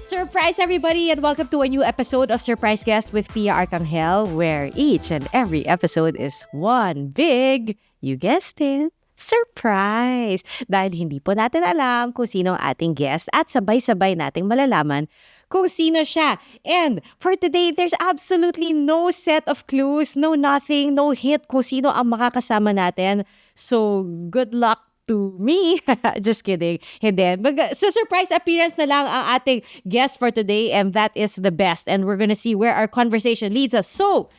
Surprise everybody and welcome to a new episode of Surprise Guest with Pia Arcangel, where each and every episode is one big, you guessed it, surprise! Dahil hindi po natin alam kung sino ang ating guest at sabay-sabay nating malalaman kung sino siya. And for today, there's absolutely no set of clues, no nothing, no hint kung sino ang makakasama natin. So, good luck to me. Just kidding. Hindi. So, surprise appearance na lang ang ating guest for today, and that is the best. And we're gonna see where our conversation leads us. So,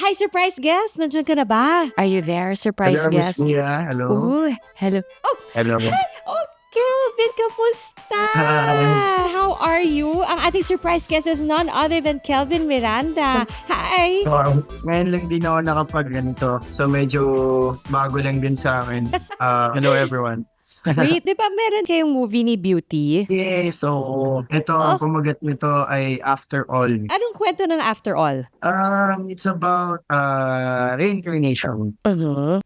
hi, surprise guest! Nandiyan ka na ba? Are you there, surprise Hello, guest? Miss Mia. Hello. Ooh, hello. Oh, Hello. hi! Oh, Kelvin, kamusta? Hi. How are you? Ang ating surprise guest is none other than Kelvin Miranda. Hi! So, ngayon lang din ako nakapag-ganito. So, medyo bago lang din sa akin. Hello, everyone. Wait, di ba meron kayong movie ni Beauty? Yes, so, ito, ang kumagat nito ay After All. Anong kwento ng After All? It's about reincarnation.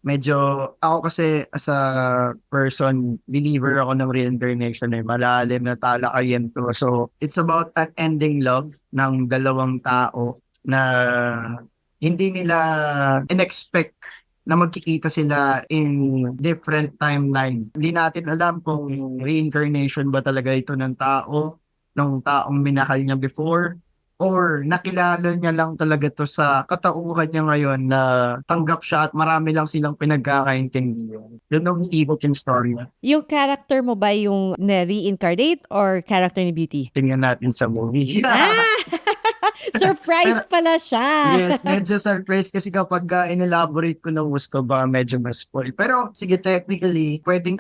Medyo, ako kasi as a person, believer ako ng reincarnation malalim na talakayan to. So, it's about an ending love ng dalawang tao na hindi nila in-expect na magkikita sila in different timeline. Hindi natin alam kung reincarnation ba talaga ito ng taong minahal niya before, or nakilala niya lang talaga to sa katauhan niya ngayon na tanggap siya at marami lang silang pinagkakaintindihan. Yun ang evil story. Yung character mo ba yung na-reincarnate or character ni Beauty? Tingnan natin sa movie. Surprise pala siya! Yes, medyo surprise kasi kapag in-elaborate ko ng gusto ba medyo mas spoil. Pero sige, technically, pwedeng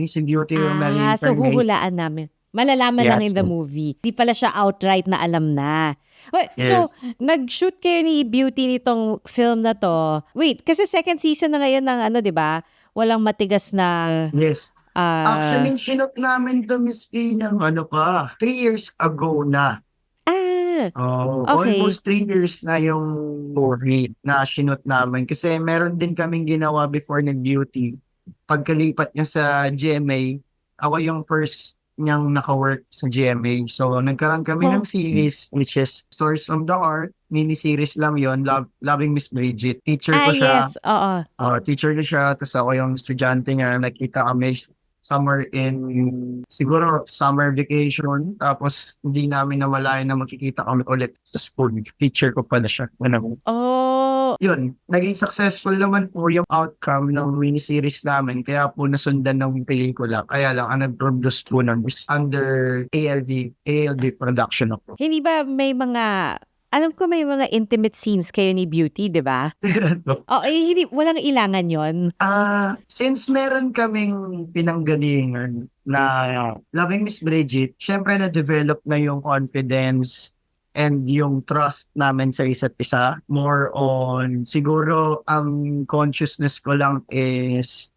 si Beauty yung na-reincarnate. So huhulaan namin. Malalaman lang in the so- movie. Di pala siya outright na alam na. Wait, Yes. So, nag-shoot kayo ni Beauty nitong film na to. Wait, kasi second season na ngayon ng di ba? Walang matigas na... Yes. Actually, sinot namin to Miss P ng 3 years ago na. Okay. Almost 3 years na yung movie na sinot namin. Kasi meron din kaming ginawa before ng Beauty. Pagkalipat niya sa GMA, ako yung first niyang naka-work sa GMA. So, nagkaroon kami ng series which is Stories from the Heart. Mini-series lang yon, Loving Miss Bridget. Teacher ko siya. Yes. Oo. Teacher ko siya. Tapos ako yung estudyante nga. Nakita kami siguro summer vacation. Tapos hindi namin namalayan na makikita kami ulit sa school. Teacher ko pala siya. Oh. Yun, naging successful naman po yung outcome ng miniseries namin. Kaya po nasundan ng pelikula. Kaya lang, ang nag-produce po nun is under ALD production ako. Hindi ba may mga... Alam ko may mga intimate scenes kayo ni Beauty, di ba? Hindi, walang ilangan yon. Since meron kaming pinanggalingan na Loving Miss Bridget, syempre na-develop na yung confidence and yung trust namin sa isa't isa. More on, siguro ang consciousness ko lang is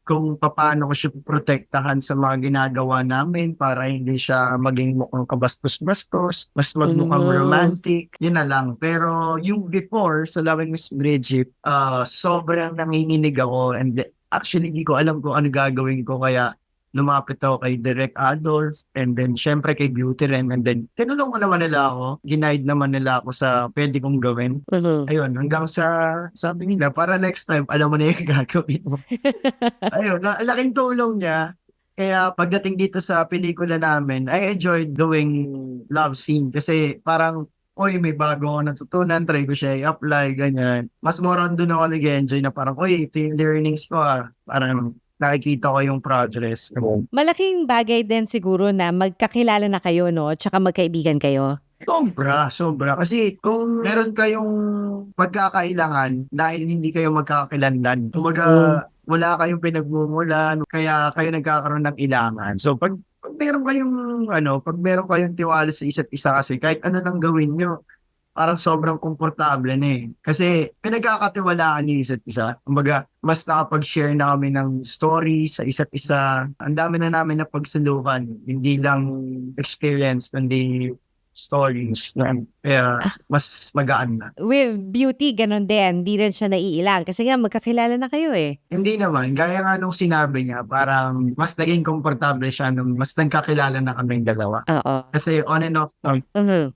kung paano ko siya protektahan sa mga ginagawa namin para hindi siya maging mukhang kabastos-bastos, mas magmukhang romantic, yun na lang. Pero yung before, sa Loving Miss Bridget, sobrang nanginginig ako and actually hindi ko alam kung ano gagawin ko kaya lumapit ako kay Direk Adolf and then syempre kay Beauty rin and then tinulungan naman nila ako, ginaid naman nila ako sa pwede kong gawin. Ayun, hanggang sa sabi nila, para next time, alam mo na yung gagawin mo. Ayun, laking tulong niya. Kaya pagdating dito sa pelikula namin, I enjoyed doing love scene kasi parang, may bago ako natutunan, try ko siya i-apply, ganyan. Mas more on doon ako nag-enjoy na parang, ito yung learnings ko parang nakikita ko yung progress. Malaking bagay din siguro na magkakilala na kayo, no? Tsaka magkaibigan kayo. Sobra. Kasi kung meron kayong pagkakailangan dahil hindi kayo magkakakilanlan, wala kayong pinagmumulan, kaya kayo nagkakaroon ng ilangan. So pag meron kayong tiwala sa isa't isa kasi kahit ano nang gawin nyo, parang sobrang komportable na eh. Kasi pinagkakatiwalaan niyo isa't isa. Kumbaga, mas nakapag-share na kami ng stories sa isa't isa. Ang dami na namin na pagsalukan. Hindi lang experience, kundi stories na kaya mas magaan na. With beauty, ganun din. Di rin siya naiilang. Kasi nga, magkakilala na kayo eh. Hindi naman, gaya nga nung sinabi niya, parang mas naging komportable siya nung mas nagkakilala na kaming dalawa. Oo. Kasi on and off,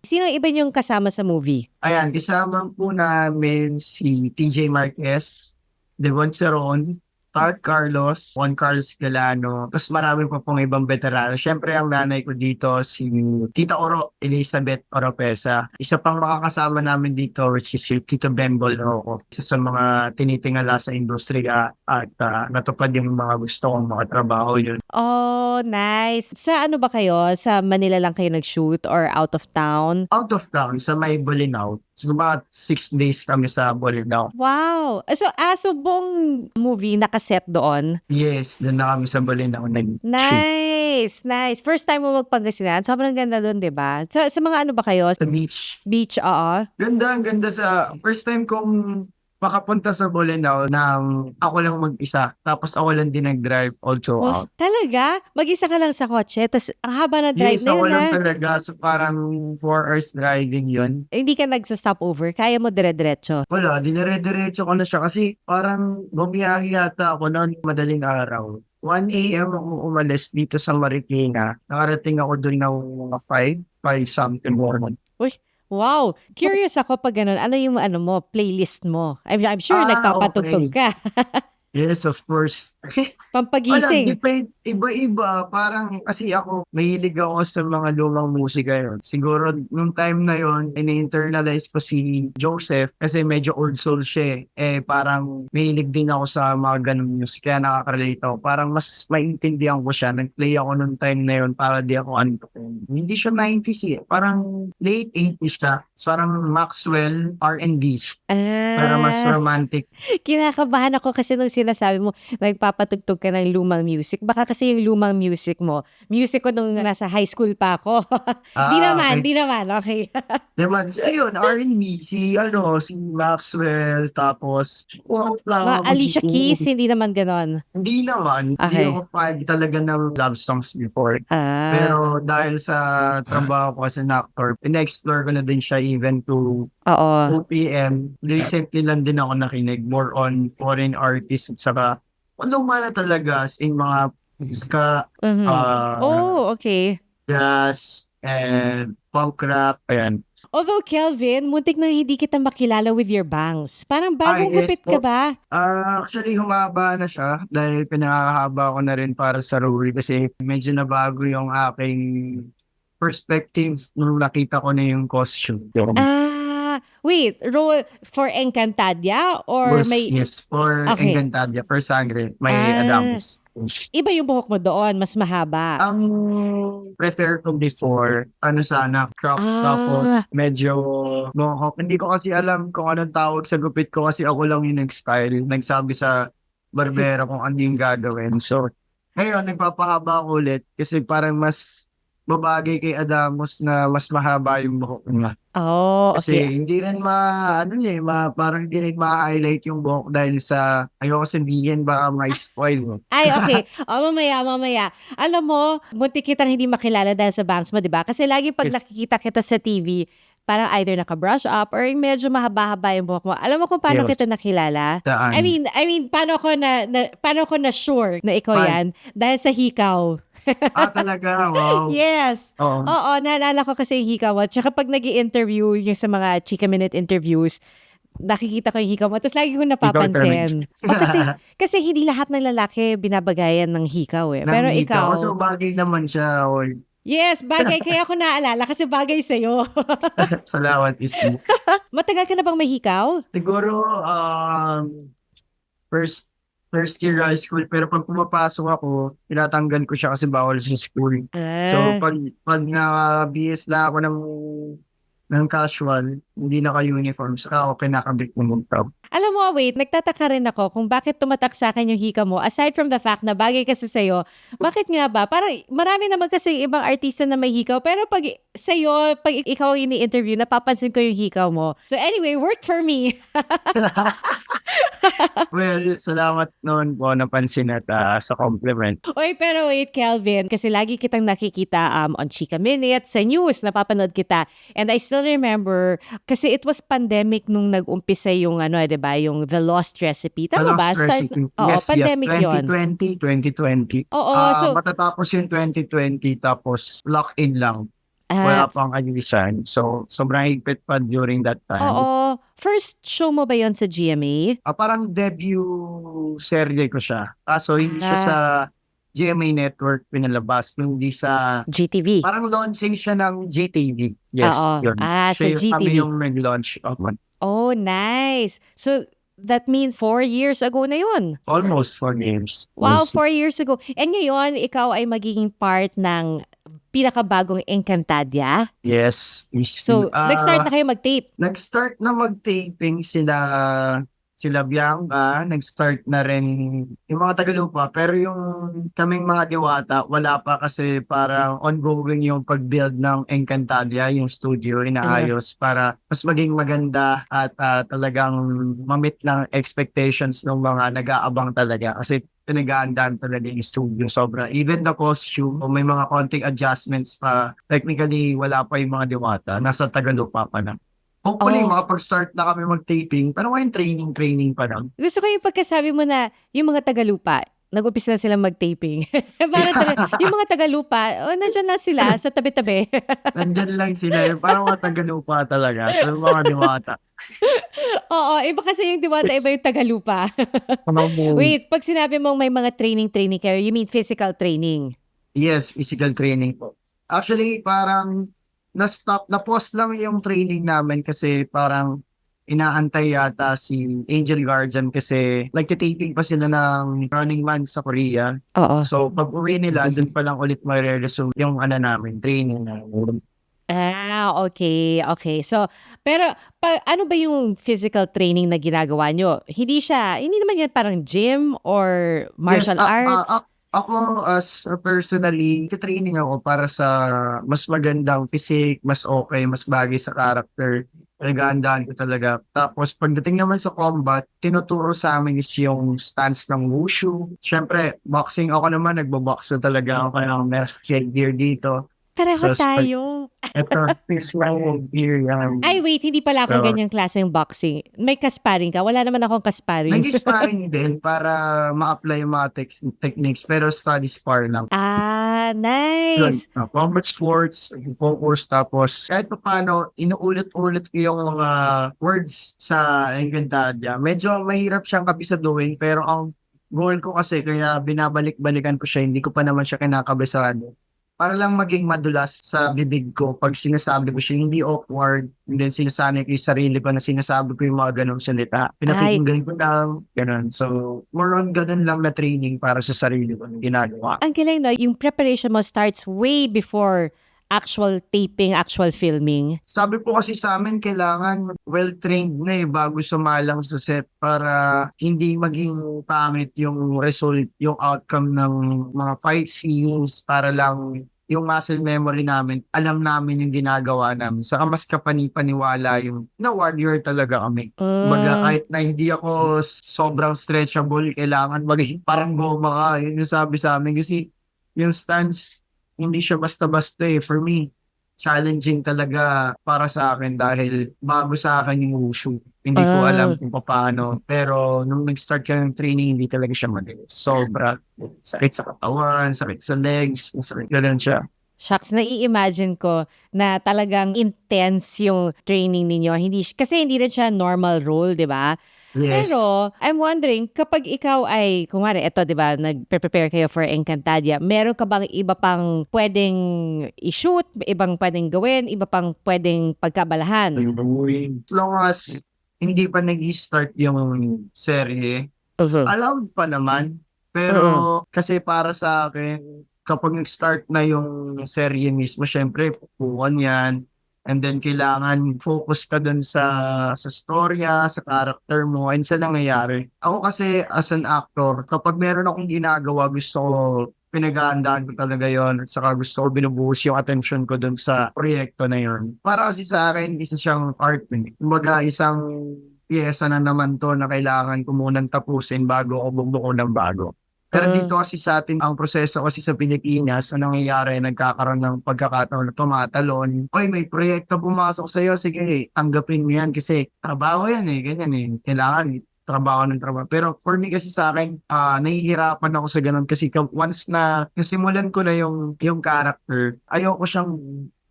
Sino iba yung kasama sa movie? ayan, kasama po namin si TJ Marquez, Devon Ceron, Tart Carlos, Juan Carlos Galano, tapos marami pa pong ibang veterano. Siyempre, ang nanay ko dito, si Tita Oro, Elizabeth Oropesa. Isa pang makakasama namin dito, which is si Tito Bembol Roco. Isa sa mga tinitingala sa industriya at natupad yung mga gusto kong mga trabaho yun. Oh, nice. Sa ano ba kayo? Sa Manila lang kayo nag-shoot or out of town? Out of town, sa may Bolinao. So, mga 6 days kami sa Bolinao. Wow. So buong movie nakaset doon? Yes, doon na kami sa Bolinao nag-shoot. Nice, nice. First time mo magpangasinan. Sobrang ganda doon, di ba? Sa mga ano ba kayo? Sa beach. Beach, oo. Ganda, ang ganda sa first time kong makapunta sa Bolinao nang ako lang mag-isa. Tapos ako lang din nag-drive all throughout. Talaga? Mag-isa ka lang sa kotse? Tapos ang haba na drive Yes, na ako yun, lang ha? talaga. So parang 4 hours driving yun. Hindi ka nagsa-stopover? Kaya mo dire-diretso? Wala, dinire-diretso ko na siya kasi parang bumiyahe yata ako noon madaling araw. 1 a.m. ako umalis dito sa Marikina. Nakarating ako doon ng mga 5 something morning. Wow! Curious ako pag ganun. Ano yung playlist mo? I'm sure nagpapatugtog ka. Yes, of course. Wala, Pampagising. depende. Iba-iba. Parang kasi ako, mahilig ako sa mga lumang musika yun. Siguro, nung time na yun, in-internalize ko si Joseph kasi medyo old soul siya eh. Parang mahilig din ako sa mga ganung music. Kaya nakaka-relate ako. Parang mas maintindihan ko siya. Nag-play ako nung time na yun para di ako antukin. Hindi siya 90s eh. Parang late 80s siya. So, parang Maxwell R&B. Para mas romantic. Kinakabahan ako kasi nung sinasabi mo, nagpapatugtog ka ng lumang music. Baka kasi yung lumang music mo, music ko nung nasa high school pa ako. Di naman, Okay. di naman. Okay. Naman, ayun, R&B, si Maxwell, tapos, Mga Alicia Keys, hindi naman ganon. Hindi naman, hindi Okay. ako fan talaga ng love songs before. Ah. Pero dahil sa trabaho ko as an actor, in-explore ko na din siya even to Oo. OPM. Recently lang din ako nakinig more on foreign artists at saka lumala talaga as in mga ska, Mhm. Okay. jazz, and punk rap. Ayan. Although, Kelvin, muntik na hindi kita makilala with your bangs. Parang bagong yes gupit po. ka ba? Actually, humaba na siya dahil pinakahaba ko na rin para sa Rory kasi medyo nabago yung aking perspective nung nakita ko na yung costume. Wait, role for Encantadia or may Yes, for Okay. Encantadia, for Sangre, may Ah. Adamus. iba yung buhok mo doon, mas mahaba? Ang prefer ko before, sana, crop, Ah. tapos medyo mohawk. Hindi ko kasi alam kung anong tawag sa gupit ko kasi ako lang yung nag-style. Nagsabi sa barbera kung ano yung gagawin. So, ngayon, nagpapahaba ako ulit kasi parang mas babagay kay Adamus na mas mahaba yung buhok niya. Oh, Kasi okay. hindi rin parang hindi rin ma-highlight yung buhok dahil sa, ayoko sabihin baka ma-spoil. Ay, okay. Mamaya. Alam mo, muntik kitang hindi makilala dahil sa bangs mo, di ba? Kasi lagi pag Yes. nakikita kita sa TV, parang either naka-brush up or medyo mahaba-haba yung buhok mo. Alam mo kung paano Yes. kita nakilala? Saan? I mean, paano ko na sure na ikaw Paano? yan? Dahil sa hikaw. Talaga, wow. Yes. Oo. Oo, naalala ko kasi yung hikaw mo. Tsaka pag nag-i-interview, yung sa mga Chika Minute interviews, nakikita ko yung hikaw mo. Tapos lagi ko napapansin. Kasi hindi lahat ng lalaki binabagayan ng hikaw eh. Pero ikaw, So, bagay naman siya. Or, yes, bagay. Kaya ako naalala kasi bagay sa'yo. salamat, Ismo. Matagal ka na bang may hikaw? Siguro, first year high school, pero pag pumapasok ako, tinatanggal ko siya kasi bawal sa school. So, pag na-BS na ako ng ng casual, hindi naka-uniform, saka ako kinakabit ng tab. Alam mo, wait, nagtataka rin ako kung bakit tumatak sa akin yung hika mo. Aside from the fact na bagay kasi sa'yo, bakit nga ba? Parang marami naman kasi ibang artista na may hikaw, pero pag sa'yo, pag ikaw ang ini-interview, napapansin ko yung hikaw mo. So anyway, worked for me. Well, salamat noon po napansin at sa compliment. Oy, pero wait, Kelvin, kasi lagi kitang nakikita on Chika Minute, sa news, napapanood kita. And I still remember, kasi it was pandemic nung nag-umpisa yung ano, 'di ba, yung The Lost Recipe. The Tama ba? Lost Recipe. Oo, Yes, pandemic yon. 2020. Oo, so, Matatapos yung 2020 tapos lock-in lang. ah, Wala pang ayusan. So, sobrang higpit pa during that time. oo, first show mo ba yon sa GMA? Parang debut serye ko siya. So, hindi siya sa GMA Network pinalabas, hindi sa GTV. parang launching siya ng GTV. Yes, Oo. yun. Sa Kami GTV. yung nag-launch of it. Oh, nice. So, that means 4 years ago na yun. Almost 4 games. Wow, 4 years ago. And ngayon, ikaw ay magiging part ng pinakabagong Encantadia. Yes. So, nag-start na kayo mag-tape. Nag-start na mag-taping sila Bianca, nag-start na rin yung mga Tagalupa, pero yung kaming mga Diwata, wala pa kasi parang ongoing yung pag-build ng Encantadia, yung studio, inaayos para mas maging maganda at talagang mamit ng expectations ng mga nag-aabang talaga. Kasi pinag-aandaan talaga yung studio sobra. Even the costume, may mga konting adjustments pa. Technically, wala pa yung mga Diwata. Nasa Tagalupa pa na. Hopefully, Oh. makapag-start na kami mag-taping. Pero ngayon, training pa lang. Gusto ko yung pagkasabi mo na yung mga Tagalupa, nag-umpisa na silang mag-taping. Yung mga Tagalupa, nandiyan na sila sa tabi-tabi. Nandyan lang sila. Parang mga Tagalupa talaga. So, mga Diwata. Oo, iba kasi yung Diwata, iba yung Tagalupa. Wait, pag sinabi mong may mga training kayo, you mean physical training? Yes, physical training po. Actually, parang na-pause lang yung training namin kasi parang inaantay yata si Angel Guardian kasi nagtitaping pa sila ng Running Man sa Korea. Oo. So, pag uwi nila, dun pa lang ulit mag-resume yung namin, training namin. Okay. So, pero ano ba yung physical training na ginagawa nyo? Hindi naman yan parang gym or martial arts? Ako as personally, training ako para sa mas magandang physique, mas okay, mas bagay sa character. Nag-aandaan ko talaga. Tapos pagdating naman sa combat, tinuturo sa amin is yung stance ng wushu. Siyempre, boxing ako naman, nagbo-box na talaga ako kaya meron gear dito. Pareho So, tayo. Ito, this lang gear yan. Ay, wait, hindi pala ako So, ganyang klaseng boxing. May kasparing ka? Wala naman akong kasparing. nag-sparring din para ma-apply yung mga techniques, pero study spar lang. Yun, Nice. combat sports, focus, tapos kahit pa paano, inuulit-ulit ko yung mga words sa Encantadia. Medyo mahirap siyang kabisaduhin, pero ang goal ko kasi, kaya binabalik-balikan ko siya, hindi ko pa naman siya kinakabisado. Para lang maging madulas sa bibig ko pag sinasabi ko siya, hindi awkward, and then sinasanay ko yung sarili ko na sinasabi ko yung mga ganong salita. Pinakikinggan ko lang, ganun. So, more on ganun lang na training para sa sarili ko na ginagawa. Ang galing, no? Yung preparation mo starts way before actual taping, actual filming. Sabi po kasi sa amin, kailangan well-trained na bago sumalang sa set para hindi maging pangit yung result, yung outcome ng mga fight scenes, para lang yung muscle memory namin, alam namin yung ginagawa namin. Saka mas kapani-paniwala yung na warrior talaga kami. Baga, kahit na hindi ako sobrang stretchable, kailangan maging parang goma ka. Yun yung sabi sa amin. Kasi yung stance, hindi siya basta-basta For me, challenging talaga para sa akin dahil bago sa akin yung wushu. Hindi ko alam kung paano. Pero nung nag-start ka ng training, hindi talaga siya madali. Sobra. Sakit sa katawan, sakit sa legs, sakit ganun siya. Shucks, nai-imagine ko na talagang intense yung training ninyo. Kasi hindi rin siya normal role, di ba? Yes. Pero, I'm wondering, kapag ikaw ay, kumari, eto, di ba, nag-prepare kayo for Encantadia, meron ka bang iba pang pwedeng i-shoot, ibang pwedeng gawin, iba pang pwedeng pagkabalahan? As long as hindi pa nag-start yung serye, allowed pa naman. Pero kasi para sa akin, kapag nag-start na yung serye mismo, syempre, pupuan yan. And then kailangan focus ka dun sa storya, sa character mo, and sa nangyayari. Ako kasi as an actor, kapag meron akong ginagawa, gusto ko pinaghahandaan ko talaga yon at saka gusto ko binubuhos yung attention ko dun sa proyekto na yon. Para kasi sa akin, isa siyang art. Kumbaga, isang piyesa na naman to na kailangan ko munang tapusin bago ako bumuko ng bago. Pero dito kasi sa atin, ang proseso kasi sa Pilipinas, ang nangyayari, nagkakaroon ng pagkakataon na tumatalon. Oy, may proyekto pumasok sa'yo, sige, tanggapin mo yan kasi trabaho yan ganyan Kailangan trabaho ng trabaho. Pero for me kasi sa akin, nahihirapan ako sa ganun kasi once na nasimulan ko na yung character, ayoko siyang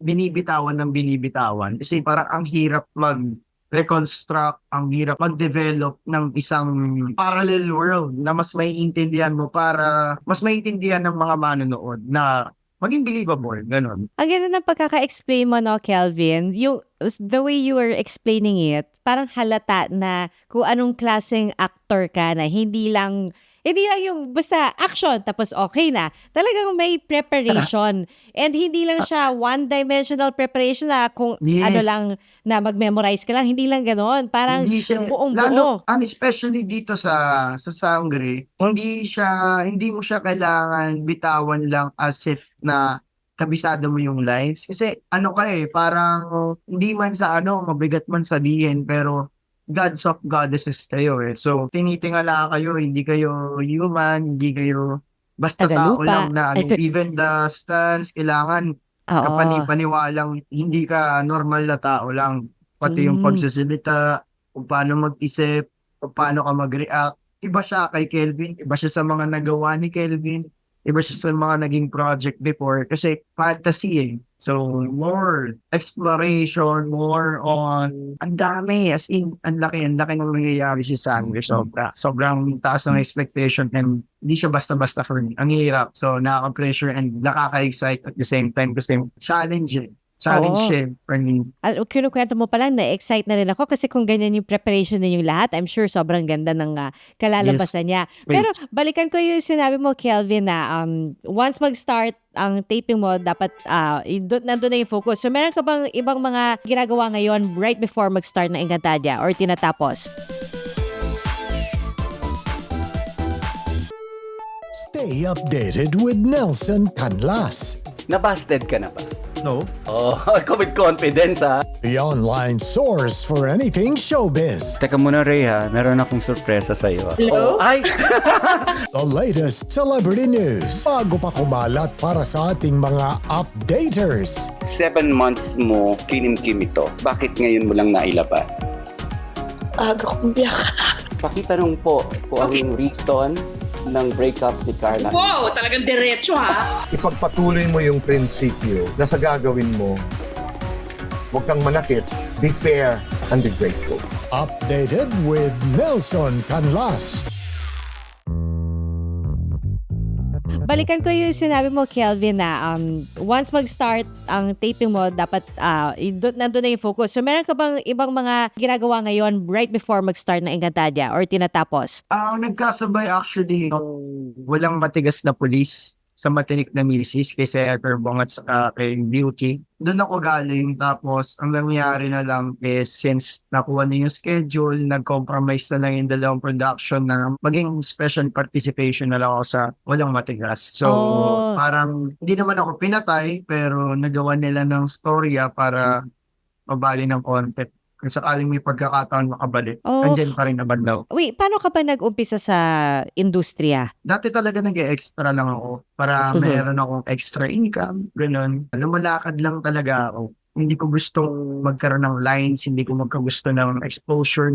binibitawan ng binibitawan. Kasi parang ang hirap reconstruct, ang hirap mag-develop ng isang parallel world na mas maiintindihan mo para mas maiintindihan ng mga manonood na maging believable, ganun. Ang ganda ng pagkaka-explain mo, no, Kelvin, the way you were explaining it, parang halata na kung anong klaseng actor ka na hindi lang yung basta action tapos okay na. Talagang may preparation. And hindi lang siya one-dimensional preparation na kung ano lang na mag-memorize ka lang. Hindi lang ganoon. Parang buong-buo. And especially dito sa Sangre, hindi mo siya kailangan bitawan lang as if na kabisado mo yung lines. Kasi parang hindi man sa mabigat man sabihin, pero gods of goddesses kayo So, tinitingala kayo, hindi kayo human, hindi kayo basta tao lang na even the stance, kailangan kapani-paniwalang hindi ka normal na tao lang. Pati yung pagsasalita, kung paano mag-isip, kung paano ka mag-react. Iba siya kay Kelvin, iba siya sa mga nagawa ni Kelvin, iba siya sa mga naging project before kasi fantasy So, more exploration, more on, ang dami, as in, ang laki ng nangyayari si Sangre. Sobrang taas ng expectation and hindi siya basta-basta for me. Ang hirap. So, nakaka-pressure and nakaka-excite at the same time kasi challenging. Challenge for me. Kinukwento mo pa lang, na-excite na rin ako kasi kung ganyan yung preparation ninyong lahat, I'm sure sobrang ganda ng kalalabasan niya. Pero balikan ko yung sinabi mo, Kelvin, na once mag-start ang taping mo, dapat nandun na yung focus. So meron ka bang ibang mga ginagawa ngayon right before mag-start ng Encantadia or tinatapos? Stay updated with Nelson Canlas. Nabasted ka na ba? No? Oh, ako with confidence ha. The online source for anything showbiz. Teka muna Ray ha, meron akong sorpresa sa iyo. Hello? Ay! The latest celebrity news. Bago pa kumalat para sa ating mga updaters. 7 months mo kinimkim ito. Bakit ngayon mo lang nailabas? Aga kong biyak. Pakitanong po kung anong reason ng breakup ni Carla. Wow, talagang diretso ha. Ipagpatuloy mo yung prinsipyo na sa gagawin mo, huwag kang manakit, be fair, and be grateful. Updated with Nelson Canlas. Balikan ko yung sinabi mo, Kelvin, na once mag-start ang taping mo, dapat nandun na yung focus. So meron ka bang ibang mga ginagawa ngayon right before mag-start ng Encantadia or tinatapos? Nagkasabay actually ng walang matigas na pulis sa matinik na misis kay Senator Bong at saka kay Beauty. Doon ako galing tapos ang nangyari na lang is since nakuha na yung schedule, nag-compromise na lang yung dalawang production na maging special participation na lang ako sa walang matigas. So parang hindi naman ako pinatay pero nagawa nila ng storya para mabali ng content. Kung sakaling may pagkakataon makabalik, andyan pa rin na bandaw. Wait, paano ka ba nag-umpisa sa industriya? Dati talaga nag-extra lang ako para meron akong extra income, ganun. Lumalakad lang talaga ako. Hindi ko gustong magkaroon ng lines, hindi ko magkagusto ng exposure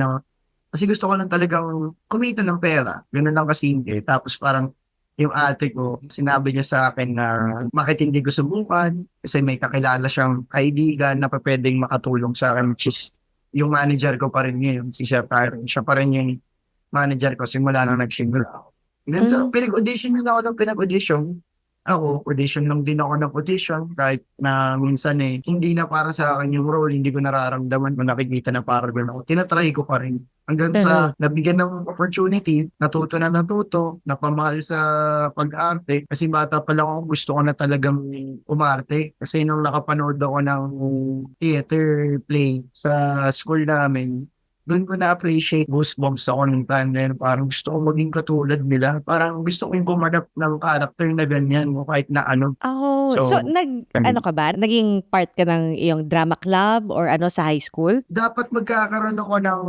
kasi gusto ko lang talagang kumita ng pera. Ganun lang kasimple. Tapos parang yung ate ko, sinabi niya sa akin na bakit hindi ko subukan kasi may kakilala siyang kaibigan na pwedeng makatulong sa akin, which is yung manager ko pa rin ngayon, si Sir Tyron. Siya pa rin yung manager ko simula nang nag-single ako. Then, so, pinag-audition nila ako ng pinag-audition. ako, audition lang din ako ng audition kahit na minsan hindi na para sa akin yung role, hindi ko nararamdaman kung nakikita na para doon ako. Tinatry ko pa rin. Hanggang sa nabigyan ng opportunity, natuto, napamahal sa pag-arte. Kasi bata pa lang ako, gusto ko na talagang umarte. Kasi nung nakapanood ako ng theater play sa school namin, doon ko na-appreciate goosebumps ako ng time na yun. Parang gusto ko maging katulad nila. Parang gusto ko yung gumanap ng character na ganyan mo kahit na ano. Oh, so ano ka ba? Naging part ka ng iyong drama club or ano sa high school? Dapat magkakaroon ako ng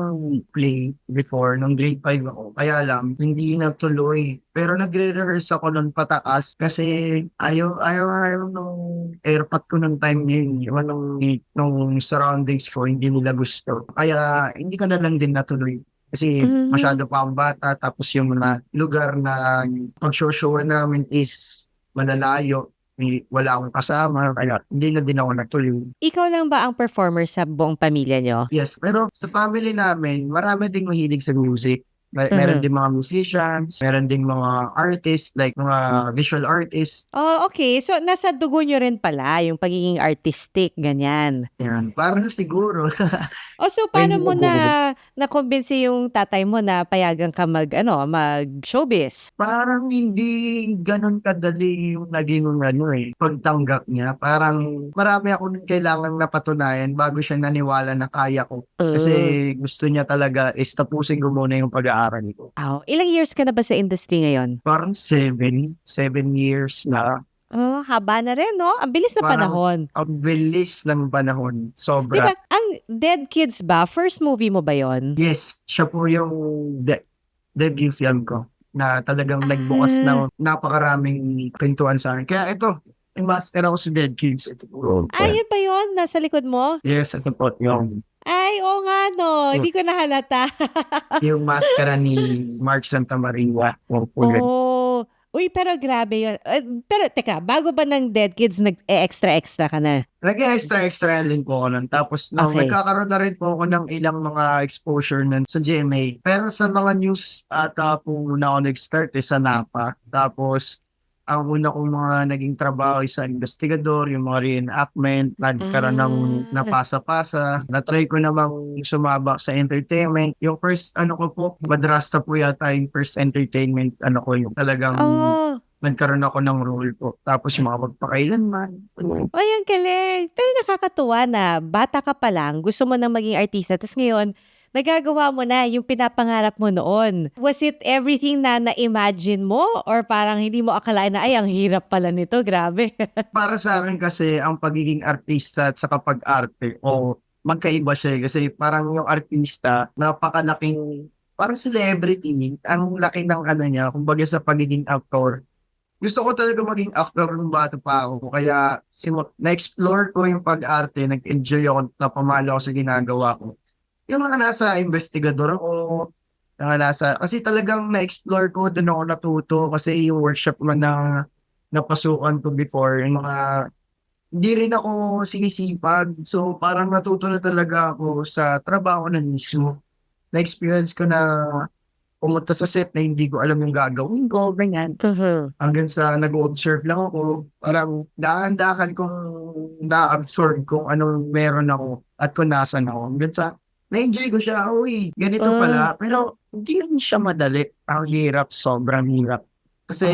play before, nung grade 5 ako. Kaya lang, hindi natuloy. Pero nagre-rehearse ako nun pataas kasi ayaw nung airpot ko ng time na yun. Iwan nung surroundings ko, hindi nila gusto. Kaya hindi ko na lang din natuloy. Kasi masyado pa akong bata. Tapos yung mga lugar na pag-show namin is malalayo. Wala akong kasama. Kaya hindi na din ako natuloy. Ikaw lang ba ang performer sa buong pamilya nyo? Yes, pero sa family namin, marami ding mahilig sa music. Meron din mga musicians, meron ding mga artists, like mga visual artists. Oh, okay. So, nasa dugo nyo rin pala yung pagiging artistic, ganyan. Yan, parang siguro. Oh, so paano mo na-convince yung tatay mo na payagan ka mag-showbiz? Parang hindi ganun kadali yung naging pagtanggap niya. Parang marami ako kailangan napatunayan bago siya naniwala na kaya ko. Kasi gusto niya talaga is tapusin ko muna yung pag-aaral ko. Oh, ilang years ka na ba sa industry ngayon? Parang 7 years na. Oh, haba na rin, no? Ang bilis na Parang panahon. Ang bilis ng panahon. Sobra. Diba, ang Dead Kids ba, first movie mo ba yon? Yes, siya po yung debut film ko na talagang nagbukas ng napakaraming pintuan sa akin. Kaya ito, yung master ako sa Dead Kids. Ito po. Ay, yun ba yun? Nasa likod mo? Yes, ito po yung Ay, oo nga, no. Hindi ko nahalata. yung maskara ni Mark Santamaria. Oh. Uy, pero grabe yun. Pero teka, bago ba ng Dead Kids, nag-extra-extra ka na? Nag-extra din po ako nun. Tapos nagkakaroon na rin po ako ng ilang mga exposure nun sa GMA. Pero sa mga news ata po muna ako nag-start sa NAPA. Tapos ang una kong mga naging trabaho ay sa investigador, yung mga reenactment, nagkaroon ng napasa-pasa. Na-try ko namang sumabak sa entertainment. Yung first, ko po, Madrasta po yata yung first entertainment, yung talagang nagkaroon ako ng role po. Tapos yung mga magpakailanman. Ay, ang galing. Pero nakakatuwa na bata ka pa lang, gusto mo nang maging artista. Tapos ngayon, nagagawa mo na yung pinapangarap mo noon. Was it everything na na-imagine mo? Or parang hindi mo akalain na, ay, ang hirap pala nito. Grabe. Para sa akin kasi, ang pagiging artista at saka pag-arte, magkaiba siya. Kasi parang yung artista, napakalaking, parang celebrity. Ang laki ng niya, kumbaga sa pagiging actor. Gusto ko talaga maging actor nung bata pa ako. Kaya na-explore ko yung pag-arte, nag-enjoy ako, napamalo ako sa ginagawa ko. Yung mga nasa investigador ako, kasi talagang na-explore ko, doon ako natuto, kasi yung workshop man na napasukan ko before, yung mga, hindi rin ako sinisipag, so parang natuto na talaga ako sa trabaho na mismo. Na-experience ko na pumunta sa set na hindi ko alam yung gagawin ko, ganyan. Hanggang sa nag-observe lang ako, parang daan-dakan kong na-absorb kung anong meron ako at kung nasan ako. Hanggang sa na-enjoy ko siya, ganito pala. Pero hindi rin siya madali. Ang hirap, sobrang hirap. Kasi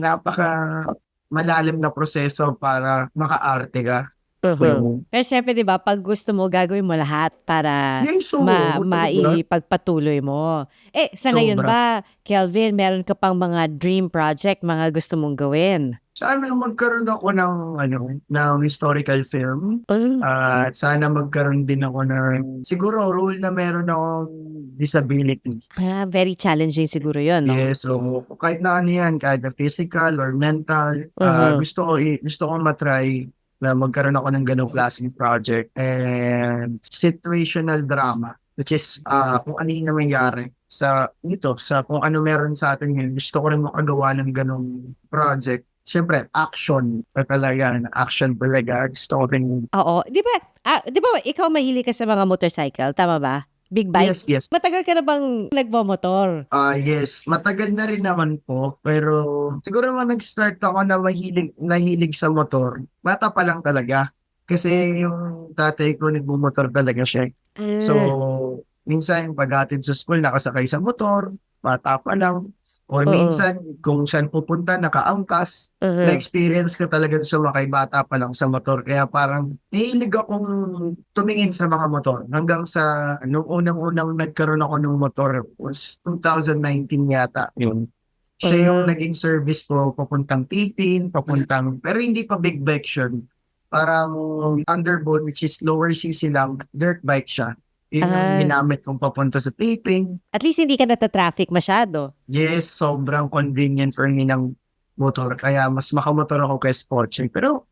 napaka malalim na proseso para maka-arte ka. Pero syempre, di ba, pag gusto mo, gagawin mo lahat para maipagpatuloy mo. Sa ngayon ba, Kelvin, meron ka pang mga dream project, mga gusto mong gawin? Sana magkaroon ako ng historical film. Sana magkaroon din ako ng, siguro, role na meron akong disability. Very challenging siguro yun, no? Yes, so kahit na yan, kahit na physical or mental, gusto ko matry na magkaroon ako ng ganong klaseng project. And situational drama, which is kung ano yung nangyayari sa kung ano meron sa atin ngayon. Gusto ko rin makagawa ng ganong project. Siyempre, action talaga. Action talaga. Gusto ko rin. Oo. Di ba ikaw mahilig ka sa mga motorcycle? Tama ba? Big bike? Yes. Matagal ka na bang nagmamotor? Yes, matagal na rin naman po, pero siguro naman nag-start ako na nahilig sa motor. Bata pa lang talaga. Kasi yung tatay ko nagmumotor talaga siya. So, minsan paghatid sa school, nakasakay sa motor, bata pa lang. Or Oo. minsan, kung saan pupunta, nakaangkas. Na-experience ko talaga sumakay bata pa lang sa motor. Kaya parang nahilig akong tumingin sa mga motor. Hanggang sa nung unang-unang nagkaroon ako ng motor was 2019 yata yun. Siya yung naging service ko papuntang Tipin, pero hindi pa big bike siya. Parang underboard, which is lower cc lang, dirt bike siya. Yun yung ginamit kong papunta sa Tipin. At least hindi ka natatraffic masyado. Yes, sobrang convenient for me ng motor. Kaya mas makamotor ako kay Sportche. Pero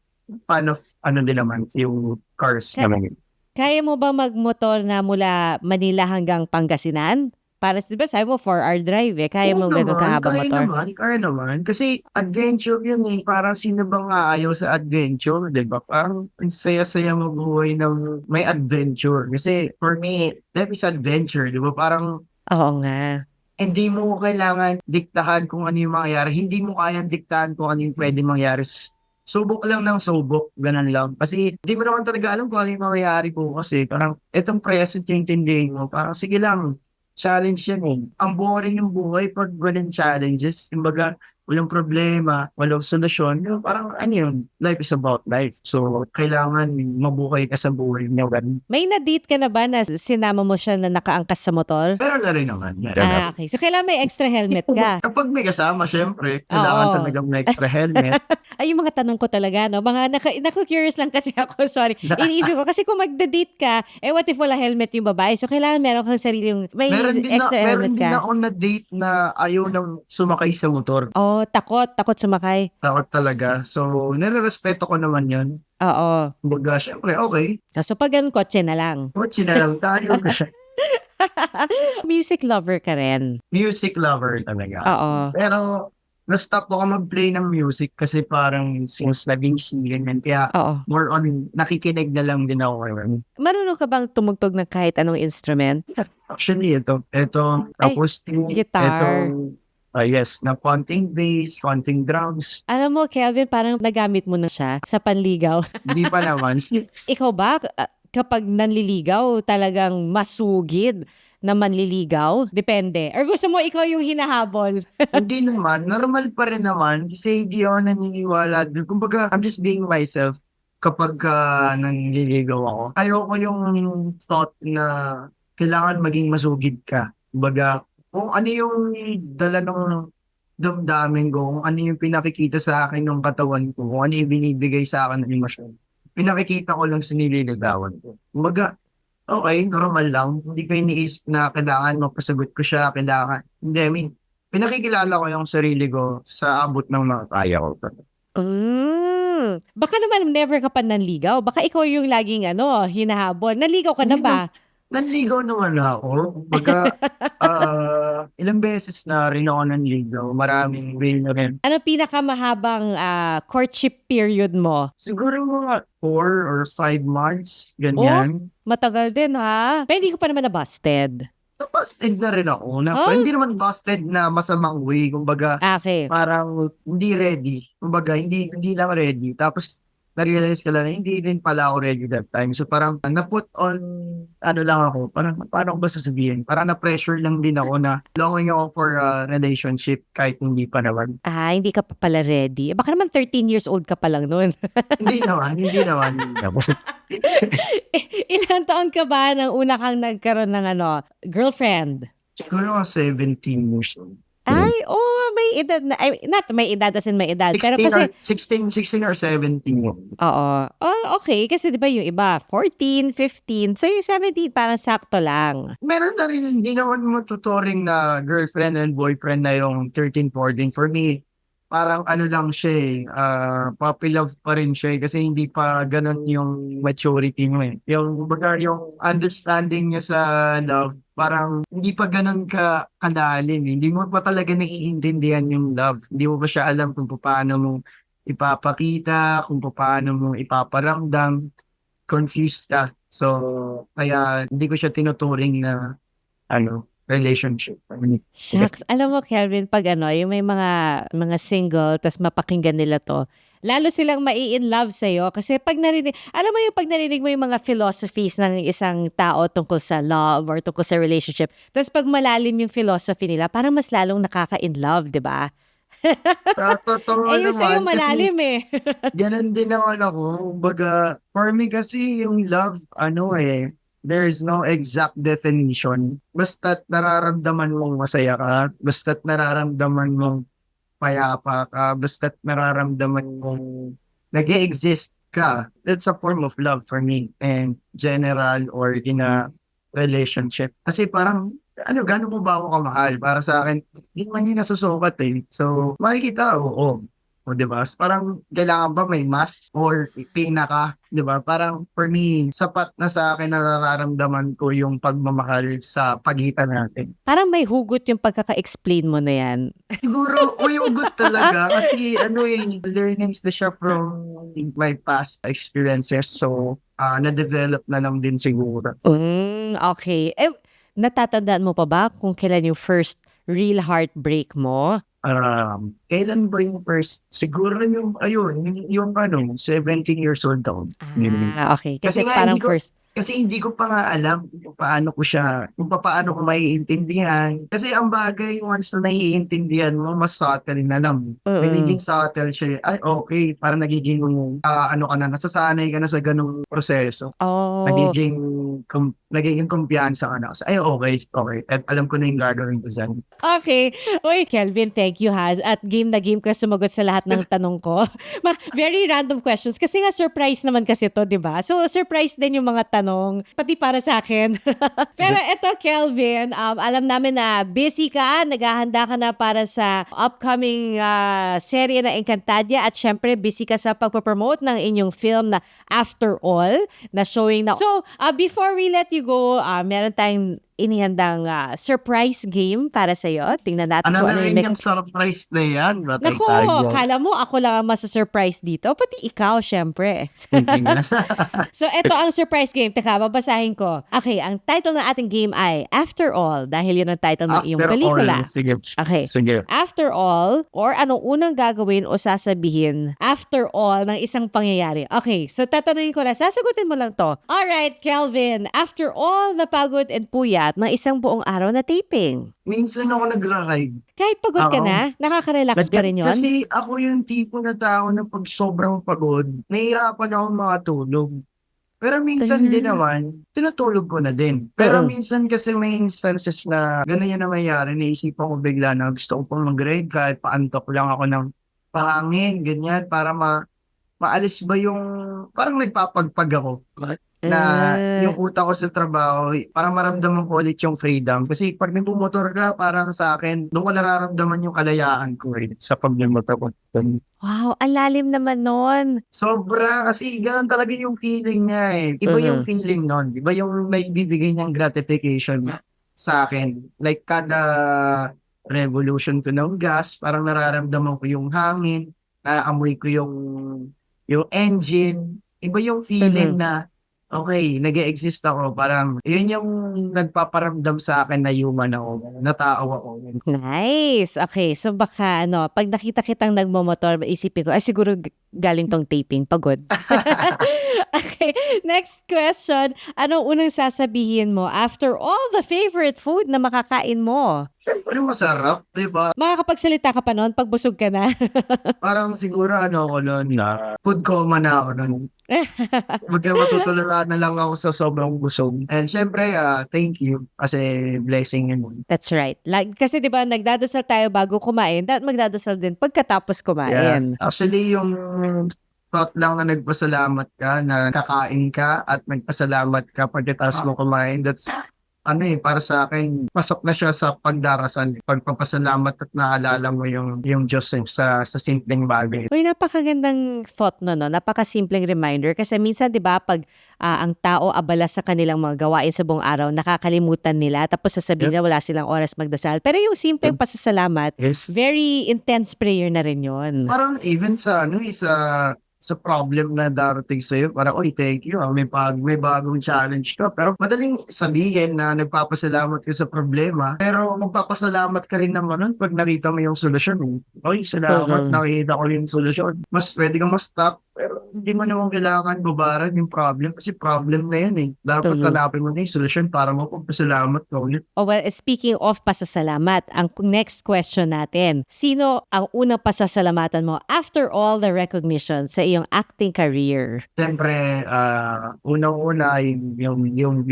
fan of din naman, yung cars naman. Kaya mo ba magmotor na mula Manila hanggang Pangasinan? Para di ba sabi mo 4-hour drive eh. Kaya mo ganun kahabang motor? Kaya naman. Kasi adventure yun eh. Parang sino bang ayaw sa adventure, di ba? Parang ang saya-saya mabuhay ng may adventure. Kasi for me, life is adventure, di ba? Parang Oo nga. hindi mo kailangan diktahan kung ano yung mangyayari. Hindi mo kayang diktahan kung ano yung pwede mangyari. Subok lang ng subok, ganun lang. Kasi hindi mo naman talaga alam kung ano yung mangyayari po kasi parang itong present yung tindihin mo. Parang sige lang, challenge yan eh. Ang boring yung buhay pag walang challenges. Kumbaga, walang problema, walang solusyon. Yung parang ano yun, life is about life. So, kailangan mabuhay ka sa buhay niya. May na-date ka na ba na sinama mo siya na nakaangkas sa motor? Meron na rin naman. Meron na. Okay. So, kailangan may extra helmet ka. Kapag may kasama, syempre, kailangan Oo. talagang may extra helmet. Ay, yung mga tanong ko talaga, no? Mga naku-curious lang kasi ako, sorry. Iniisip ko, kasi kung magda-date ka, what if wala helmet yung babae? So, kailangan meron kang sariling, may extra helmet Meron din ka. ako na date na ayaw nang sumakay sa motor. Oh, takot sumakay. Takot talaga. So, nire-respeto ko naman yun. Oo. Kumbaga, syempre, okay. So, pag ganun, kotse na lang. Kotse na lang tayo. Music lover ka rin. Music lover talaga. Oo. Pero, na-stop ako mag-play ng music kasi parang since naging ganyan. Kaya, Oo. more on, nakikinig na lang din ako ngayon. Marunong ka bang tumugtog ng kahit anong instrument? Actually, ito acoustic, guitar. yes, na konting bass, konting drums. Alam mo, Kelvin, parang nagamit mo na siya sa panligaw. Hindi pa naman. Ikaw ba, kapag nanliligaw, talagang masugid na manliligaw? Depende. Or gusto mo ikaw yung hinahabol? Hindi naman. Normal pa rin naman. Kasi hindi ako naniniwala. Kumbaga, I'm just being myself kapag nanliligaw ako. Ayoko yung thought na kailangan maging masugid ka. Kumbaga, kung ano yung dala ng damdamin ko, kung ano yung pinakikita sa akin ng katawan ko, kung ano yung binibigay sa akin ng emosyon. Pinakikita ko lang sa nililigawan ko. Kumbaga, okay, normal lang. Hindi ko iniisip na kailangan mapasagot ko siya, hindi, I mean, pinakikilala ko yung sarili ko sa abot ng mga kaya ko. Baka naman never ka pa nanligaw. Baka ikaw yung laging hinahabol. Nanligaw ka na ba? Nanligaw naman ako. Kumbaga, ilang beses na rin ako nanligaw. Maraming way na rin. Ano pinakamahabang courtship period mo? Siguro mga 4 or 5 months, ganyan. Matagal din ha? Pero hindi ko pa naman na-busted. Busted na rin ako. Huh? Hindi naman busted na masamang way. Kumbaga, Okay. parang hindi ready. Kumbaga, hindi lang ready. Tapos, na-realize ka lang na hindi rin pala ako ready that time. So, parang na-put on, lang ako. Parang, paano ko ba sasabihin? Parang na-pressure lang din ako na longing ako for a relationship kahit hindi pa naman. Hindi ka pa pala ready. Baka naman 13 years old ka pa lang noon. Hindi naman. Ilang taon ka ba nang una kang nagkaroon ng girlfriend? Siguro ako 17 years old. Ay, may edad na. Not may edad as in may edad. Pero kasi, 16 or 17 yun. oo. Okay. Kasi di ba yung iba, 14, 15. So yung 17 parang sakto lang. Meron na rin, hindi naman matuturing na girlfriend and boyfriend na yung 13, 14. For me, parang lang siya puppy love pa rin siya kasi hindi pa ganun yung maturity mo eh. Yung understanding niya sa love, parang hindi pa ganun kalalim eh. Hindi mo pa talaga naiintindihan yung love. Hindi mo pa siya alam kung paano mo ipapakita, kung paano mo ipaparamdam. Confused ka. So, kaya hindi ko siya tinuturing na relationship. Shucks. Alam mo, Kelvin, pag yung may mga single, tas mapakinggan nila to, lalo silang mai-in love sa'yo. Kasi pag narinig, alam mo yung pag narinig mo yung mga philosophies ng isang tao tungkol sa love or tungkol sa relationship, tas pag malalim yung philosophy nila, parang mas lalong nakaka-in love, di ba? Totoo Yung sa'yo naman, kasi malalim eh. ganun din naman ako. Kumbaga, for me kasi yung love, there is no exact definition. Basta't nararamdaman mong masaya ka, basta't nararamdaman mong payapa ka, basta't nararamdaman mong nag-exist ka. That's a form of love for me and general or in a relationship. Kasi parang, gano'n mo ba ako kamahal? Para sa akin, hindi man yun nasusukat eh. So, makikita, oo. O, diba? Parang, kailangan ba may mas or pinaka, diba? Parang, for me, sapat na sa akin na nararamdaman ko yung pagmamahal sa pagitan natin. Parang may hugot yung pagkaka-explain mo na yan. Siguro, may ugot talaga. Kasi, learnings na siya from my past experiences. So, na-develop na lang din siguro. Okay. Natatandaan mo pa ba kung kailan yung first real heartbreak mo? Kailan ba yung first? Siguro yung 17 years old daw. Okay. Kasi nga, parang first. Kasi hindi ko pa nga alam kung paano ko maiintindihan. Kasi ang bagay, once na naiintindihan mo, mas subtle na lang. Nagiging subtle siya. Ay, okay. Parang nagiging, nasasanay ka na sa ganung proseso. Oh. Nagiging kumpiyansa ka na. Ay, okay. At alam ko na yung gagawin ko dyan. Okay. Uy, Kelvin, thank you ha. At game na game ka sumagot sa lahat ng tanong ko. Very random questions. Kasi nga surprise naman kasi to, di ba? So, surprise din yung mga tanong. Pati para sa akin. Pero eto, Kelvin, alam namin na busy ka. Naghahanda ka na para sa upcoming serye na Encantadia. At syempre, busy ka sa pagpapromote ng inyong film na After All, na showing na. So, before we let you go, meron tayong inihandang surprise game para sa'yo. Tingnan natin Ano kung na ano rin yung surprise na yan? Batay Naku, tayo. kala mo ako lang ang masa-surprise dito. Pati ikaw, syempre. So, eto ang surprise game. Teka, babasahin ko. Okay, ang title ng ating game ay After All. Dahil yun ang title ng iyong pelikula. Sige. Okay. Sige. After all, or anong unang gagawin o sasabihin after all ng isang pangyayari. Okay, so tatanungin ko lang, sasagutin mo lang to. Alright, Kelvin, after all the pagod and puyat ng isang buong araw na taping, Minsan ako nagra-ride. kahit pagod ka Oo. na, nakaka-relax pa rin yun? Kasi ako yung tipo na tao na pag sobrang pagod, nahihirapan ako makatulog. Pero minsan din naman, tinutulog ko na din. Pero minsan kasi may instances na gano'n yung nangyayari, naisipan ko bigla na gusto ko pang mag-ride kahit paantok lang ako ng pahangin, ganyan, para maalis ba yung, parang nagpapagpag ako. Na yung utak ko sa trabaho, parang maramdaman ko ulit yung freedom. Kasi pag nagmumotor ka, parang sa akin, doon ko nararamdaman yung kalayaan ko sa pagmumotor ko. Wow, ang lalim naman nun. Sobra, kasi ganun talaga yung feeling niya eh. Iba yung feeling nun. Iba yung may bibigay niyang gratification sa akin. Like kada revolution ko ng gas, parang nararamdaman ko yung hangin, naamoy ko yung engine. Iba yung feeling na okay, nag-e-exist ako. Parang, yun yung nagpaparamdam sa akin na human ako, na tao ako. Nice. Okay, so baka pag nakita kitang nagmomotor, isipin ko, siguro galing tong taping, pagod. Okay, next question. Anong unang sasabihin mo after all the favorite food na makakain mo? Siyempre masarap, di ba? Makakapagsalita ka pa nun pag busog ka na? Parang siguro ako nun na food coma na ako nun. Matutulala na lang ako sa sobrang busog. And syempre, thank you kasi blessing yun. That's right. Kasi di ba nagdadasal tayo bago kumain, magdadasal din pagkatapos kumain. Actually, yung thought lang na nagpasalamat ka, na kakain ka at nagpasalamat ka pagkatapos mo kumain, that's para sa akin, pasok na siya sa pagdarasal, pagpapasalamat at naalala mo yung Diyos sa simpleng bagay. Uy, napakagandang thought no? Napakasimpleng reminder. Kasi minsan, di ba, pag ang tao abala sa kanilang mga gawain sa buong araw, nakakalimutan nila, tapos sasabihin na wala silang oras magdasal. Pero yung simpleng pasasalamat, very intense prayer na rin yun. Parang even sa sa problem na darating sa'yo. Parang, oy, thank you. May bagong challenge ka. Pero madaling sabihin na nagpapasalamat ka sa problema. Pero magpapasalamat ka rin naman nun pag nakita mo yung solusyon. Oy, salamat, nakita ko yung solusyon. Mas pwede kang ma-stop. Pero hindi mo naman kailangan babaran yung problem kasi problem na yan eh. Dapat hanapin mo na yung solusyon para magpapasalamat ka ulit. Oh, well, speaking of pasasalamat, ang next question natin, sino ang unang pasasalamatan mo after all the recognition sa iyong acting career? Siyempre, unang-una yung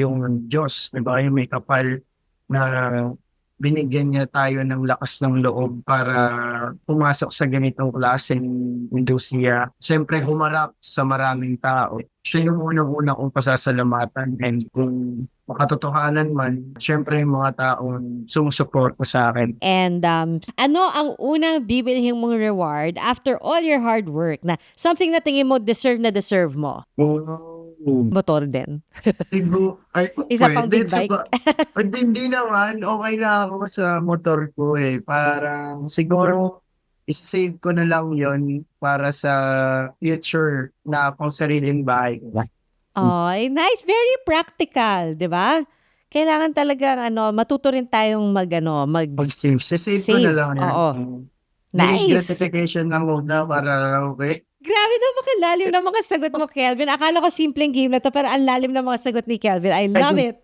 Diyos, diba? Yung may kapal na binigyan niya tayo ng lakas ng loob para pumasok sa ganitong klaseng industriya. Siyempre, humarap sa maraming tao. Siya yung unang-una kong pasasalamatan. And kung makatotohanan man, siyempre yung mga taong sumusuporta sa akin. And ano ang unang bibilihin mong reward after all your hard work na something na tingin mo deserve mo? Motor din. Isa pang big bike. Hindi naman. Okay na ako sa motor ko eh. Parang siguro isasave ko na lang yon para sa future na akong sariling bahay. Oh, nice. Very practical, di ba? Kailangan talaga matuto rin tayong Mag-save. Save ko na lang yan. Oo. Nice. Nice. Gratification lang muna para okay. Grabe na makalalim ng mga sagot mo, Kelvin. Akala ko simpleng game na to, pero ang lalim ng mga sagot ni Kelvin. I love it.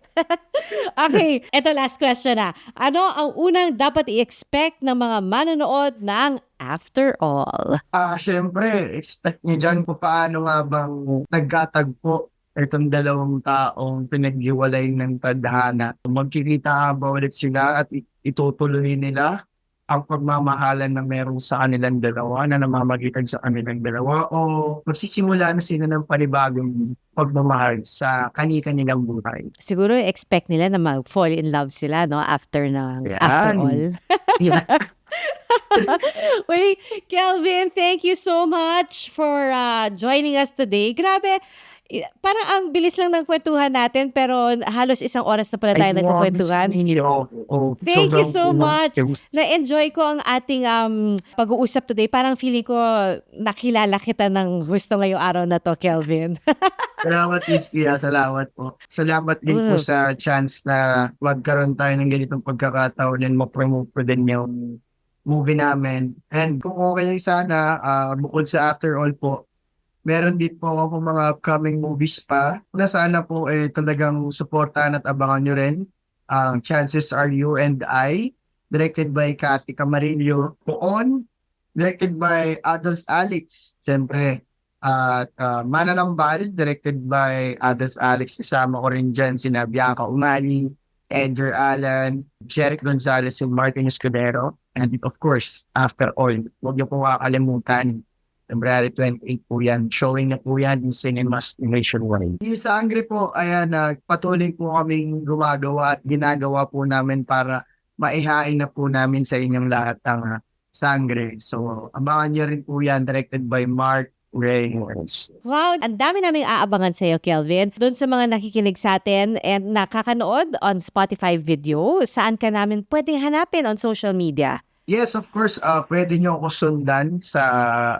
Okay, eto last question na. Ano ang unang dapat i-expect ng mga manonood ng After All? Siyempre, expect niyo dyan kung paano nga bang nagkatagpo itong dalawang taong pinaghiwalay ng tadhana. Magkikita ba ulit sila at itutuloy nila ang pagmamahalan na meron sa kanilang dalawa, na namamagitan sa kanilang dalawa, o magsisimula na sila ng panibagong pagmamahal sa kanilang buhay. Siguro expect nila na mag-fall in love sila, no? After Yan. all. Yeah. Wait, Kelvin, thank you so much for joining us today. Grabe, parang ang bilis lang ng kwentuhan natin, pero halos isang oras na pala tayo nagkukwentuhan. Thank you so much. Na-enjoy ko ang ating pag-uusap today. Parang feeling ko nakilala kita ng gusto ngayong araw na to, Kelvin. Salamat, Miss Pia. Salamat po. Salamat din po sa chance na magkaroon tayo ng ganitong pagkakataon and ma-promote po din yung movie namin. And kung okay lang sana, bukod sa After All po, meron din po ako mga upcoming movies pa na sana po talagang supportahan at abangan nyo rin. Chances Are You and I, directed by Cathy Camarillo. Poon, directed by Adolf Alex. Siyempre, Mananambal, directed by Adolf Alex. Isama ko rin dyan sina Bianca Umali, Edgar Allan, Jeric Gonzalez, and Martin Escudero. And of course, After All, huwag niyo po kakalimutan. February 28 po yan. Showing na po yan in cinemas nationwide. Yung Sangre po, ayan, patuloy po kaming gumagawa at ginagawa po namin para maihain na po namin sa inyong lahat ang Sangre. So, abangan nyo rin po yan, directed by Mark Reyes. Wow, ang dami naming aabangan sa iyo, Kelvin. Doon sa mga nakikinig sa atin and nakakanood on Spotify video, saan ka namin pwedeng hanapin on social media? Yes, of course. Pwede nyo ako sundan sa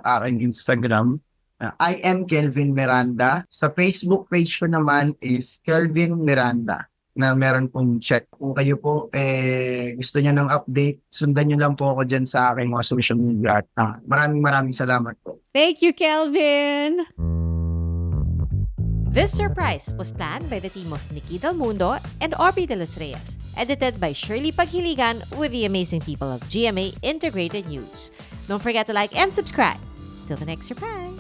aking Instagram. I am Kelvin Miranda. Sa Facebook page ko naman is Kelvin Miranda, na meron pong check. Kung kayo po gusto niyo ng update, sundan nyo lang po ako dyan sa aking mga social media. Maraming salamat po. Thank you, Kelvin! This surprise was planned by the team of Nikki Del Mundo and Aubrey De Los Reyes, edited by Shirley Paghiligan with the amazing people of GMA Integrated News. Don't forget to like and subscribe. Till the next surprise!